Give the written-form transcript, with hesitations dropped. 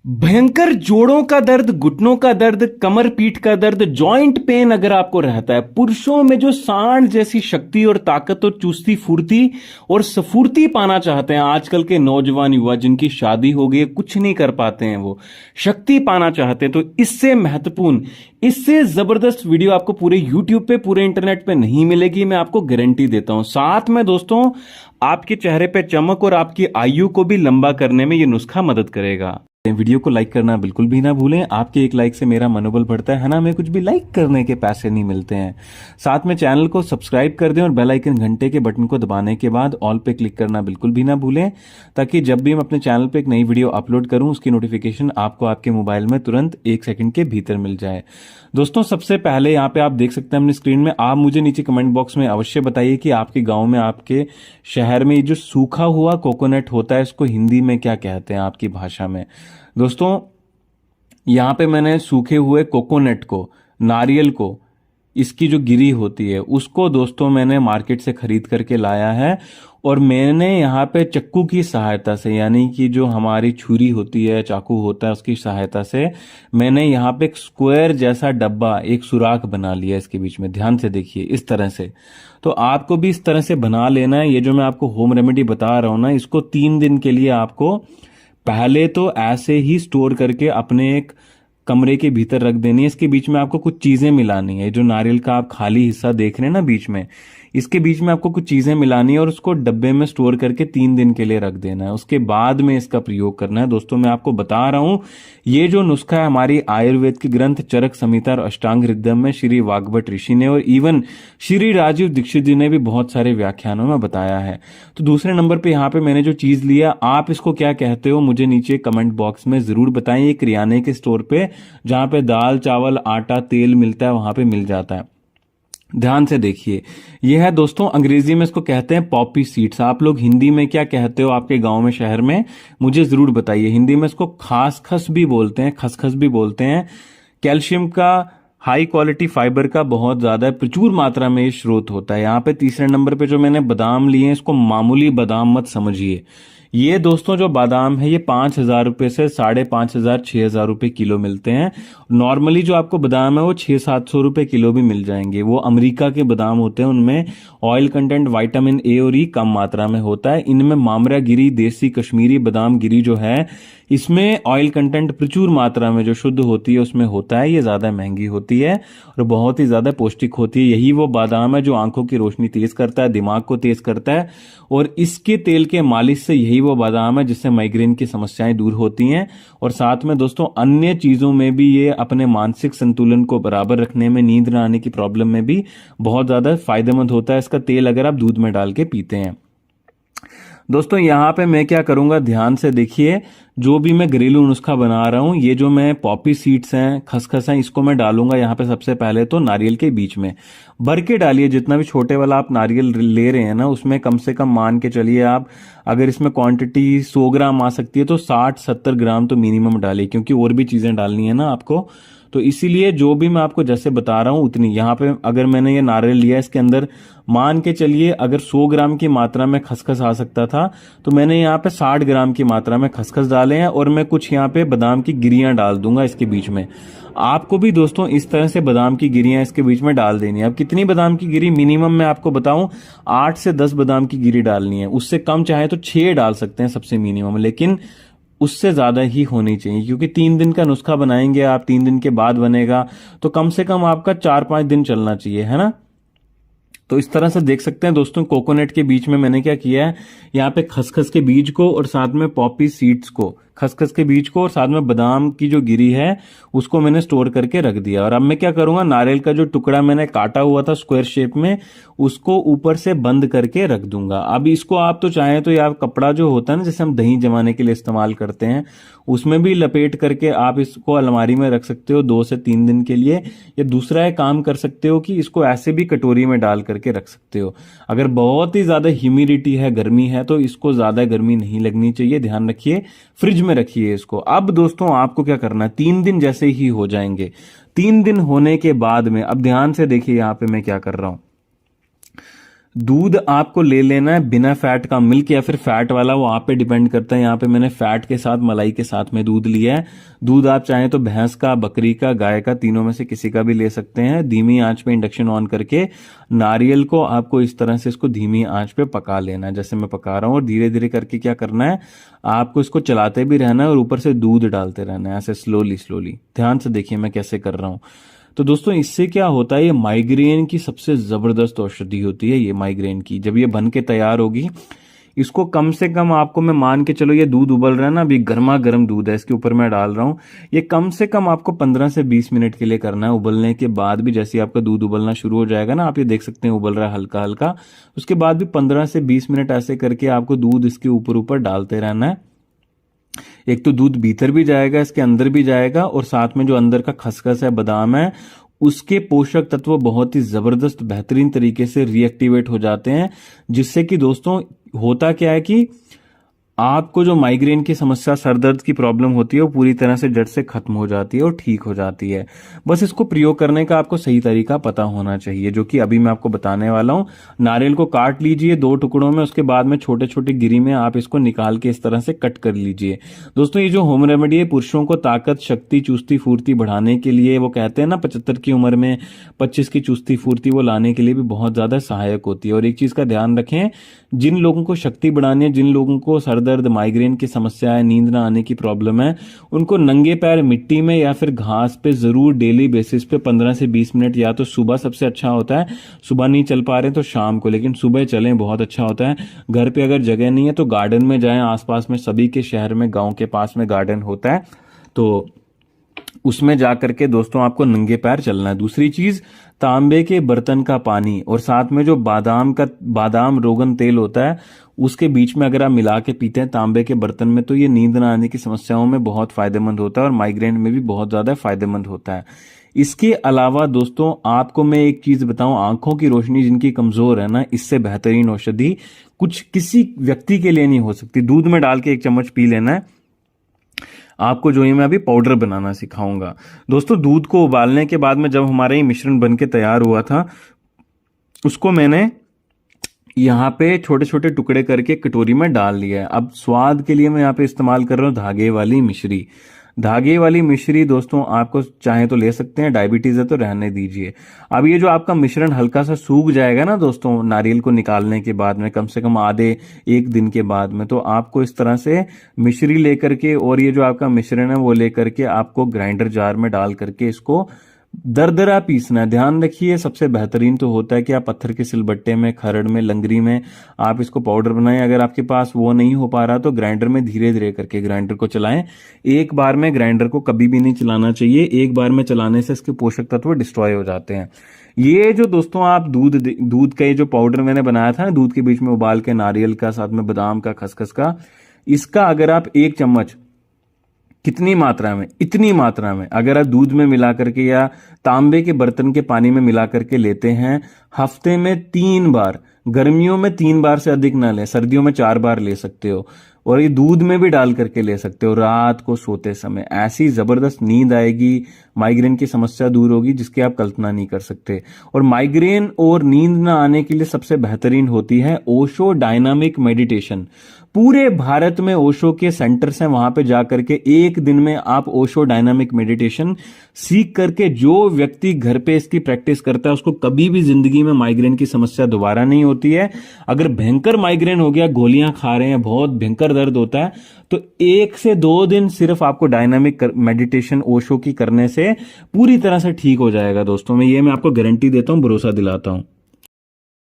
भयंकर जोड़ों का दर्द, घुटनों का दर्द, कमर पीठ का दर्द, जॉइंट पेन अगर आपको रहता है, पुरुषों में जो सांड जैसी शक्ति और ताकत और चुस्ती फुर्ती और स्फूर्ति पाना चाहते हैं, आजकल के नौजवान युवा जिनकी शादी हो गई है, कुछ नहीं कर पाते हैं, वो शक्ति पाना चाहते हैं, तो इससे महत्वपूर्ण, इससे जबरदस्त वीडियो आपको पूरे यूट्यूब पे, पूरे इंटरनेट पे नहीं मिलेगी, मैं आपको गारंटी देता हूं। साथ में दोस्तों, आपके चेहरे पे चमक और आपकी आयु को भी लंबा करने में ये नुस्खा मदद करेगा। वीडियो को लाइक करना बिल्कुल भी ना भूलें, आपके एक लाइक से मेरा मनोबल बढ़ता है ना, हमें कुछ भी लाइक करने के पैसे नहीं मिलते हैं। साथ में चैनल को सब्सक्राइब कर दें और बेल आइकन घंटे के बटन को दबाने के बाद ऑल पे क्लिक करना बिल्कुल भी ना भूलें, ताकि जब भी मैं अपने चैनल पे एक नई वीडियो अपलोड करूं उसकी नोटिफिकेशन आपको आपके मोबाइल में तुरंत 1 सेकंड के भीतर मिल जाए। दोस्तों, सबसे पहले यहाँ पे आप देख सकते हैं अपनी स्क्रीन में, आप मुझे नीचे कमेंट बॉक्स में अवश्य बताइए कि आपके गाँव में, आपके शहर में जो सूखा हुआ कोकोनट होता है, इसको हिंदी में क्या कहते हैं आपकी भाषा में। दोस्तों, यहां पे मैंने सूखे हुए कोकोनट को, नारियल को, इसकी जो गिरी होती है उसको दोस्तों मैंने मार्केट से खरीद करके लाया है, और मैंने यहाँ पे चक्कू की सहायता से, यानी कि जो हमारी छुरी होती है, चाकू होता है, उसकी सहायता से मैंने यहाँ पे एक स्क्वायर जैसा डब्बा, एक सुराख बना लिया इसके बीच में। ध्यान से देखिए, इस तरह से। तो आपको भी इस तरह से बना लेना है। ये जो मैं आपको होम रेमेडी बता रहा हूं ना, इसको 3 दिन के लिए आपको पहले तो ऐसे ही स्टोर करके अपने एक कमरे के भीतर रख देनी है। इसके बीच में आपको कुछ चीजें मिलानी है। जो नारियल का आप खाली हिस्सा देख रहे हैं ना बीच में, इसके बीच में आपको कुछ चीजें मिलानी है और उसको डब्बे में स्टोर करके 3 दिन के लिए रख देना है। उसके बाद में इसका प्रयोग करना है। दोस्तों, मैं आपको बता रहा हूं, ये जो नुस्खा है हमारी आयुर्वेद के ग्रंथ चरक संहिता और अष्टांग हृदय में श्री वाग्भट ऋषि ने, और इवन श्री राजीव दीक्षित जी ने भी बहुत सारे व्याख्यानों में बताया है। तो दूसरे नंबर पे यहाँ पे मैंने जो चीज लिया, आप इसको क्या कहते हो मुझे नीचे कमेंट बॉक्स में जरूर बताएं। ये किराने के स्टोर पे, जहां पे दाल, चावल, आटा, तेल मिलता है, वहां पे मिल जाता है। ध्यान से देखिए, यह है दोस्तों, अंग्रेजी में इसको कहते हैं पॉपी सीड्स। आप लोग हिंदी में क्या कहते हो आपके गांव में, शहर में, मुझे जरूर बताइए। हिंदी में इसको खास खस भी बोलते हैं, खसखस भी बोलते हैं। कैल्शियम का, हाई क्वालिटी फाइबर का बहुत ज्यादा प्रचुर मात्रा में ये स्रोत होता है। यहाँ पे तीसरे नंबर पे जो मैंने बादाम लिए हैं, इसको मामूली बादाम मत समझिए। ये दोस्तों जो बादाम है, ये 5,000 रुपए से 5,500, 6,000 रुपए किलो मिलते हैं। नॉर्मली जो आपको बादाम है वो 600-700 रुपए किलो भी मिल जाएंगे। वो अमेरिका के बादाम होते हैं, उनमें ऑयल कंटेंट विटामिन ए और ई कम मात्रा में होता है। इनमें मामरा गिरी, देसी कश्मीरी बादाम गिरी जो है, इसमें ऑयल कंटेंट प्रचुर मात्रा में जो शुद्ध होती है उसमें होता है। ये ज्यादा महंगी होती है और बहुत ही ज्यादा पौष्टिक होती है। यही वो बादाम है जो आंखों की रोशनी तेज करता है, दिमाग को तेज करता है, और इसके तेल के मालिश से यही वो बादाम है जिससे माइग्रेन की समस्याएं दूर होती हैं। और साथ में दोस्तों, अन्य चीजों में भी ये अपने मानसिक संतुलन को बराबर रखने में, नींद न आने की प्रॉब्लम में भी बहुत ज्यादा फायदेमंद होता है इसका तेल, अगर आप दूध में डाल के पीते हैं। दोस्तों, यहां पे मैं क्या करूंगा, ध्यान से देखिए, जो भी मैं घरेलू नुस्खा बना रहा हूं, ये जो मैं पॉपी सीड्स हैं, खसखस हैं, इसको मैं डालूंगा यहाँ पे सबसे पहले तो नारियल के बीच में भर के डालिए। जितना भी छोटे वाला आप नारियल ले रहे हैं ना, उसमें कम से कम मान के चलिए आप, अगर इसमें क्वांटिटी 100 ग्राम आ सकती है तो 60-70 ग्राम तो मिनिमम डालिए, क्योंकि और भी चीजें डालनी है ना आपको। तो इसीलिए जो भी मैं आपको जैसे बता रहा हूं उतनी, यहाँ पे अगर मैंने ये नारियल लिया, इसके अंदर मान के चलिए अगर 100 ग्राम की मात्रा में खसखस आ सकता था, तो मैंने यहाँ पे 60 ग्राम की मात्रा में खसखस डाले हैं, और मैं कुछ यहाँ पे बादाम की गिरियां डाल दूंगा इसके बीच में। आपको भी दोस्तों इस तरह से बादाम की गिरियां इसके बीच में डाल देनी है। अब कितनी बादाम की गिरी, मिनिमम मैं आपको बताऊं 8 से 10 बादाम की गिरी डालनी है। उससे कम चाहे तो 6 डाल सकते हैं सबसे मिनिमम, लेकिन उससे ज्यादा ही होनी चाहिए, क्योंकि 3 दिन का नुस्खा बनाएंगे आप, 3 दिन के बाद बनेगा, तो कम से कम आपका 4-5 दिन चलना चाहिए, है ना। तो इस तरह से देख सकते हैं दोस्तों, कोकोनट के बीच में मैंने क्या किया है, यहाँ पे खसखस के बीज को और साथ में पॉपी सीड्स को, खसखस के बीज को और साथ में बादाम की जो गिरी है उसको मैंने स्टोर करके रख दिया। और अब मैं क्या करूंगा, नारियल का जो टुकड़ा मैंने काटा हुआ था स्क्वायर शेप में, उसको ऊपर से बंद करके रख दूंगा। अब इसको आप तो चाहें तो यार कपड़ा जो होता है ना, जैसे हम दही जमाने के लिए इस्तेमाल करते हैं, उसमें भी लपेट करके आप इसको अलमारी में रख सकते हो 2 से 3 दिन के लिए। या दूसरा एक काम कर सकते हो कि इसको ऐसे भी कटोरी में डाल करके रख सकते हो। अगर बहुत ही ज्यादा ह्यूमिडिटी है, गर्मी है, तो इसको ज्यादा गर्मी नहीं लगनी चाहिए, ध्यान रखिए, फ्रिज में रखिए इसको। अब दोस्तों, आपको क्या करना है, 3 दिन जैसे ही हो जाएंगे, 3 दिन होने के बाद में, अब ध्यान से देखिए यहाँ पे मैं क्या कर रहा हूं। दूध आपको ले लेना है बिना फैट का, मिल्क या फिर फैट वाला, वो आप पे डिपेंड करता है। यहाँ पे मैंने फैट के साथ मलाई के साथ में दूध लिया है। दूध आप चाहें तो भैंस का, बकरी का, गाय का, तीनों में से किसी का भी ले सकते हैं। धीमी आंच पे इंडक्शन ऑन करके नारियल को आपको इस तरह से इसको धीमी आंच पे पका लेना है, जैसे मैं पका रहा हूँ। और धीरे धीरे करके क्या करना है, आपको इसको चलाते भी रहना है और ऊपर से दूध डालते रहना है, ऐसे स्लोली स्लोली। ध्यान से देखिए मैं कैसे कर रहा हूँ। तो दोस्तों इससे क्या होता है, ये माइग्रेन की सबसे जबरदस्त औषधि होती है। ये माइग्रेन की जब ये बन के तैयार होगी, इसको कम से कम आपको, मैं मान के चलो ये दूध उबल रहा है ना, अभी गर्मा गर्म दूध है, इसके ऊपर मैं डाल रहा हूं। ये कम से कम आपको 15 से 20 मिनट के लिए करना है। उबलने के बाद भी जैसे आपका दूध उबलना शुरू हो जाएगा ना, आप ये देख सकते हैं उबल रहा है हल्का हल्का, उसके बाद भी 15 से 20 मिनट ऐसे करके आपको दूध इसके ऊपर ऊपर डालते रहना है। एक तो दूध भीतर भी जाएगा, इसके अंदर भी जाएगा, और साथ में जो अंदर का खसखस है, बादाम है, उसके पोषक तत्व बहुत ही जबरदस्त बेहतरीन तरीके से रिएक्टिवेट हो जाते हैं। जिससे कि दोस्तों होता क्या है कि आपको जो माइग्रेन की समस्या, सर दर्द की प्रॉब्लम होती है, वो पूरी तरह से जड़ से खत्म हो जाती है और ठीक हो जाती है। बस इसको प्रयोग करने का आपको सही तरीका पता होना चाहिए, जो कि अभी मैं आपको बताने वाला हूं। नारियल को काट लीजिए 2 टुकड़ों में, उसके बाद में छोटे छोटे गिरी में आप इसको निकाल के इस तरह से कट कर लीजिए। दोस्तों ये जो होम रेमेडी है, पुरुषों को ताकत, शक्ति, चुस्ती, फुर्ती बढ़ाने के लिए, वो कहते हैं ना 75 की उम्र में 25 की चुस्ती फुर्ती, वो लाने के लिए भी बहुत ज्यादा सहायक होती है। और एक चीज का ध्यान रखें, जिन लोगों को शक्ति बढ़ानी है, जिन लोगों को सर दर्द, माइग्रेन की समस्या है, नींद ना आने की प्रॉब्लम है, उनको नंगे पैर मिट्टी में या फिर घास पे जरूर डेली बेसिस पे 15 से 20 मिनट, या तो सुबह सबसे अच्छा होता है, सुबह नहीं चल पा रहे तो शाम को, लेकिन सुबह चलें, बहुत अच्छा होता है। घर पे अगर जगह नहीं है तो गार्डन में जाएं, आसपास में सभी के शहर में, गांव के पास में गार्डन होता है, तो उसमें जाकर के दोस्तों आपको नंगे पैर चलना है। दूसरी चीज, तांबे के बर्तन का पानी और साथ में जो बादाम रोगन तेल होता है, उसके बीच में अगर आप मिला के पीते हैं तांबे के बर्तन में, तो ये नींद न आने की समस्याओं में बहुत फायदेमंद होता है और माइग्रेन में भी बहुत ज्यादा फायदेमंद होता है। इसके अलावा दोस्तों आपको मैं एक चीज बताऊं, आंखों की रोशनी जिनकी कमजोर है ना, इससे बेहतरीन औषधि कुछ किसी व्यक्ति के लिए नहीं हो सकती। दूध में डाल के 1 चम्मच पी लेना है आपको, जो ये मैं अभी पाउडर बनाना सिखाऊंगा। दोस्तों दूध को उबालने के बाद में जब हमारा ये मिश्रण बन के तैयार हुआ था, उसको मैंने यहाँ पे छोटे छोटे टुकड़े करके कटोरी में डाल लिया है। अब स्वाद के लिए मैं यहाँ पे इस्तेमाल कर रहा हूँ धागे वाली मिश्री। धागे वाली मिश्री दोस्तों आपको चाहे तो ले सकते हैं, डायबिटीज है तो रहने दीजिए। अब ये जो आपका मिश्रण हल्का सा सूख जाएगा ना दोस्तों, नारियल को निकालने के बाद में, कम से कम आधे 1 दिन के बाद में, तो आपको इस तरह से मिश्री लेकर के, और ये जो आपका मिश्रण है वो लेकर के आपको ग्राइंडर जार में डाल करके इसको दरदरा पीसना है। ध्यान रखिए, सबसे बेहतरीन तो होता है कि आप पत्थर के सिलबट्टे में, खरड़ में, लंगरी में आप इसको पाउडर बनाएं। अगर आपके पास वो नहीं हो पा रहा तो ग्राइंडर में धीरे धीरे करके ग्राइंडर को चलाएं। एक बार में ग्राइंडर को कभी भी नहीं चलाना चाहिए, एक बार में चलाने से इसके पोषक तत्व डिस्ट्रॉय हो जाते हैं। ये जो दोस्तों आप दूध का ये जो पाउडर मैंने बनाया था ना, दूध के बीच में उबाल के, नारियल का, साथ में बादाम का, खसखस का, इसका अगर आप 1 चम्मच, कितनी मात्रा में, इतनी मात्रा में अगर आप दूध में मिला करके या तांबे के बर्तन के पानी में मिला करके लेते हैं, हफ्ते में 3 बार, गर्मियों में 3 बार से अधिक ना लें, सर्दियों में 4 बार ले सकते हो, और ये दूध में भी डाल करके ले सकते हो रात को सोते समय, ऐसी जबरदस्त नींद आएगी, माइग्रेन की समस्या दूर होगी जिसकी आप कल्पना नहीं कर सकते। और माइग्रेन और नींद ना आने के लिए सबसे बेहतरीन होती है ओशो डायनामिक मेडिटेशन। पूरे भारत में ओशो के सेंटर्स हैं, वहां पे जाकर के 1 दिन में आप ओशो डायनामिक मेडिटेशन सीख करके, जो व्यक्ति घर पे इसकी प्रैक्टिस करता है उसको कभी भी जिंदगी में माइग्रेन की समस्या दोबारा नहीं होती है। अगर भयंकर माइग्रेन हो गया, गोलियां खा रहे हैं, बहुत भयंकर दर्द होता है, तो 1 से 2 दिन सिर्फ आपको डायनामिक मेडिटेशन ओशो की करने से पूरी तरह से ठीक हो जाएगा। दोस्तों मैं आपको गारंटी देता हूं, भरोसा दिलाता हूं।